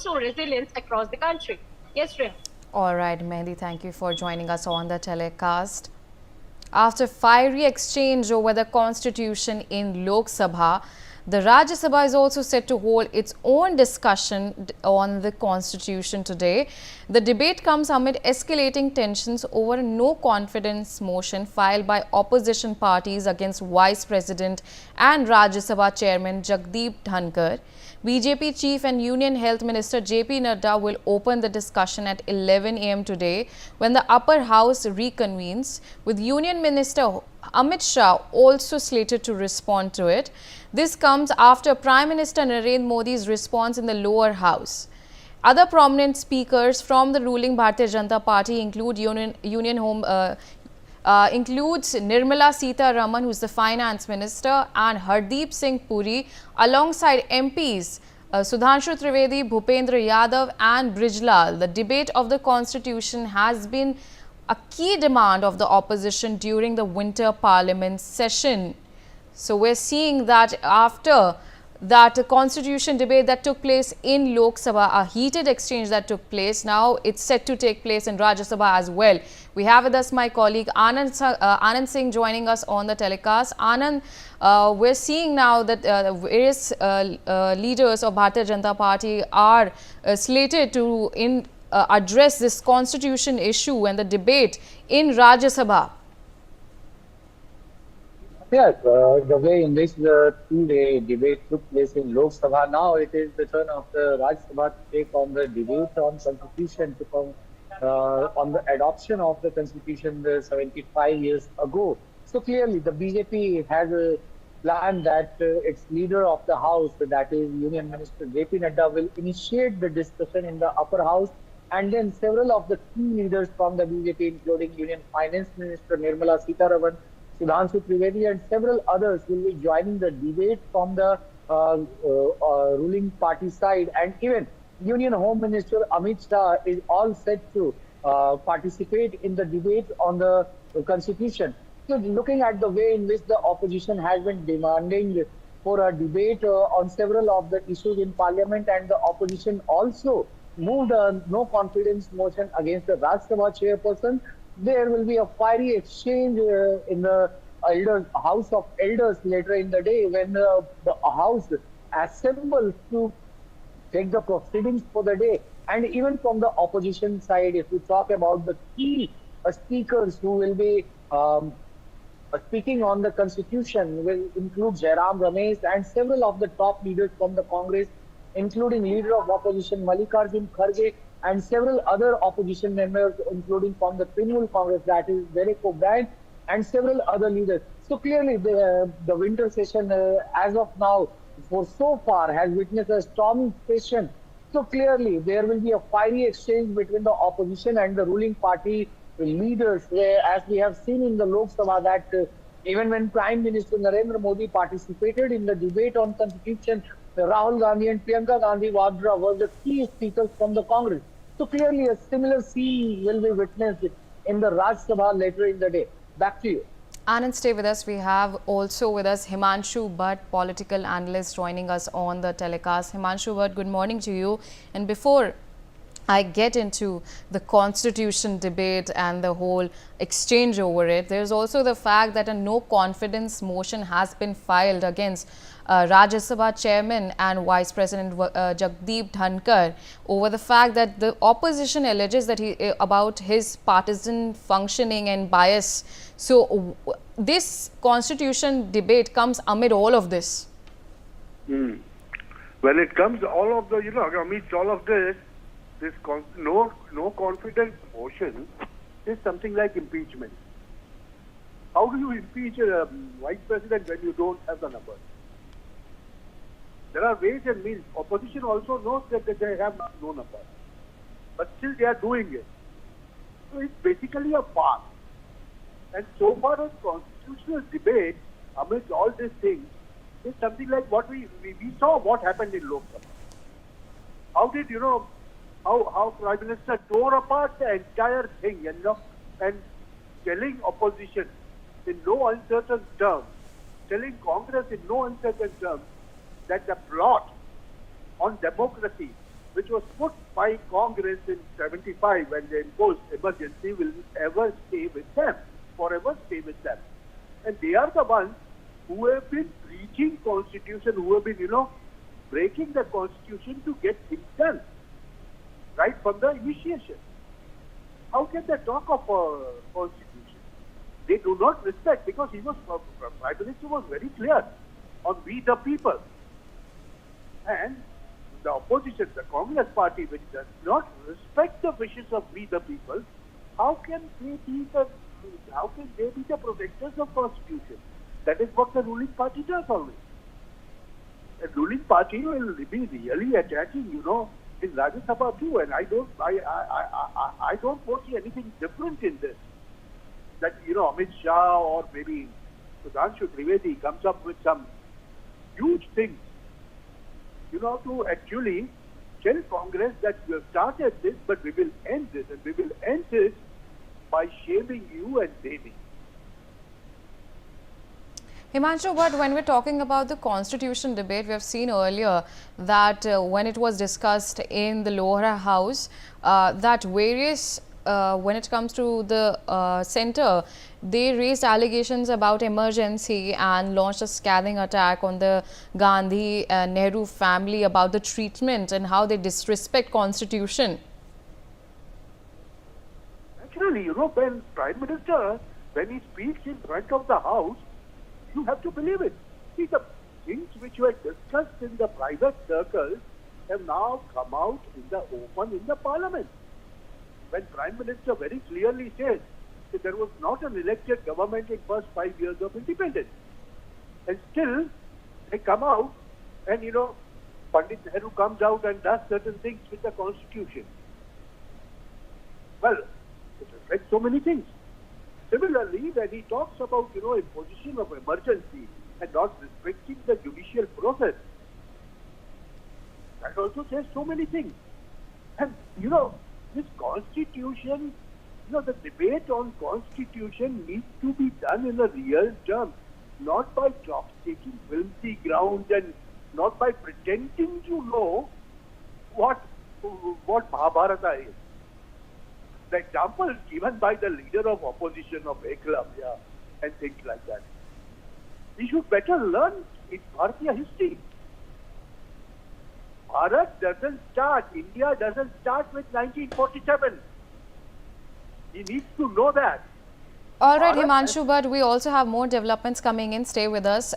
resilience across the country. Yes, Shreya. All right, Mehdi, thank you for joining us on the telecast. After fiery exchange over the constitution in Lok Sabha, the Rajya Sabha is also set to hold its own discussion on the constitution today. The debate comes amid escalating tensions over a no confidence motion filed by opposition parties against Vice President and Rajya Sabha Chairman Jagdeep Dhankar. BJP Chief and Union Health Minister JP Nadda will open the discussion at 11 a.m. today when the upper house reconvenes, with Union Minister Amit Shah also slated to respond to it. This comes after Prime Minister Narendra Modi's response in the lower house. Other prominent speakers from the ruling Bharatiya Janata Party include includes Nirmala Sitharaman, who is the Finance Minister, and Hardeep Singh Puri, alongside MPs Sudhanshu Trivedi, Bhupendra Yadav and Brijlal. The debate of the constitution has been a key demand of the opposition during the winter parliament session. So we're seeing that after that constitution debate that took place in Lok Sabha, a heated exchange that took place. Now it's set to take place in Rajya Sabha as well. We have with us my colleague Anand Singh joining us on the telecast. Anand, we're seeing now that various leaders of Bharatiya Janata Party are slated to address this constitution issue and the debate in Rajya Sabha. Yes, the way in which the two-day debate took place in Lok Sabha, now it is the turn of the Rajya Sabha to take on the debate on constitution to come on the adoption of the constitution 75 years ago. So clearly, the BJP has a plan that its leader of the house, that is Union Minister JP Nadda, will initiate the discussion in the upper house, and then several of the key leaders from the BJP, including Union Finance Minister Nirmala Sitharaman, Sudhanshu Trivedi and several others will be joining the debate from the ruling party side, and even Union Home Minister Amit Shah is all set to participate in the debate on the constitution. So looking at the way in which the opposition has been demanding for a debate on several of the issues in parliament, and the opposition also moved a no confidence motion against the Rajya Sabha chairperson, there will be a fiery exchange in the House of Elders later in the day when the House assembles to take the proceedings for the day. And even from the opposition side, if we talk about the key speakers who will be speaking on the constitution, will include Jairam Ramesh and several of the top leaders from the Congress, including leader of opposition Mallikarjun Kharge and several other opposition members, including from the Trinamool Congress, that is Derek O'Brien, and several other leaders. So clearly, the winter session, as of now, for so far, has witnessed a stormy session. So clearly, there will be a fiery exchange between the opposition and the ruling party leaders, as we have seen in the Lok Sabha, that even when Prime Minister Narendra Modi participated in the debate on constitution, Rahul Gandhi and Priyanka Gandhi Vadra were the key speakers from the Congress. So clearly a similar scene will be witnessed in the Rajya Sabha later in the day. Back to you. Anand, stay with us. We have also with us Himanshu Bhatt, political analyst, joining us on the telecast. Himanshu Bhatt, good morning to you. And before I get into the constitution debate and the whole exchange over it, there's also the fact that a no confidence motion has been filed against Rajya Sabha Chairman and Vice President Jagdeep Dhankar over the fact that the opposition alleges that about his partisan functioning and bias. So this constitution debate comes amid all of this. Well, it comes all of the, amidst all of this no confidence motion is something like impeachment. How do you impeach a vice president when you don't have the numbers? There are ways and means. Opposition also knows that they have no numbers, but still they are doing it. So it's basically a farce. And so far as constitutional debate amidst all these things is something like what we saw what happened in Lok Sabha. How did how Prime Minister tore apart the entire thing and telling opposition in no uncertain terms, telling Congress in no uncertain terms that the plot on democracy which was put by Congress in 75 when they imposed emergency will ever stay with them, forever stay with them. And they are the ones who have been breaching constitution, who have been, breaking the constitution to get things done, right from the initiation. How can they talk of a constitution? They do not respect, because Prime Minister was very clear on we the people. And the opposition, the Congress party, which does not respect the wishes of we the people, how can they be the protectors of constitution? That is what the ruling party does always. The ruling party will be really attacking, in Rajya Sabha too, and I don't foresee anything different in this. That Amit Shah or maybe Sudhanshu Trivedi comes up with some huge things, to actually tell Congress that we have started this, but we will end this, and we will end this by shaming you and naming. Himanshu, but when we're talking about the constitution debate, we have seen earlier that when it was discussed in the lower house, that various, when it comes to the centre, they raised allegations about emergency and launched a scathing attack on the Gandhi and Nehru family about the treatment and how they disrespect constitution. Actually, when Prime Minister, when he speaks in front of the House, you have to believe it. See, the things which were discussed in the private circles have now come out in the open in the Parliament. When Prime Minister very clearly says that there was not an elected government in first 5 years of independence. And still, they come out and, Pandit Nehru comes out and does certain things with the Constitution. Well, it reflects so many things. Similarly, when he talks about, imposition of emergency and not respecting the judicial process, that also says so many things. And, this constitution, the debate on constitution needs to be done in a real term, not by taking filthy grounds and not by pretending to know what Mahabharata is. The examples given by the leader of opposition of Eklavya and things like that. We should better learn in Bharatiya history. Bharat doesn't start, India doesn't start with 1947. He needs to know that. All right, Himanshu, but we also have more developments coming in. Stay with us.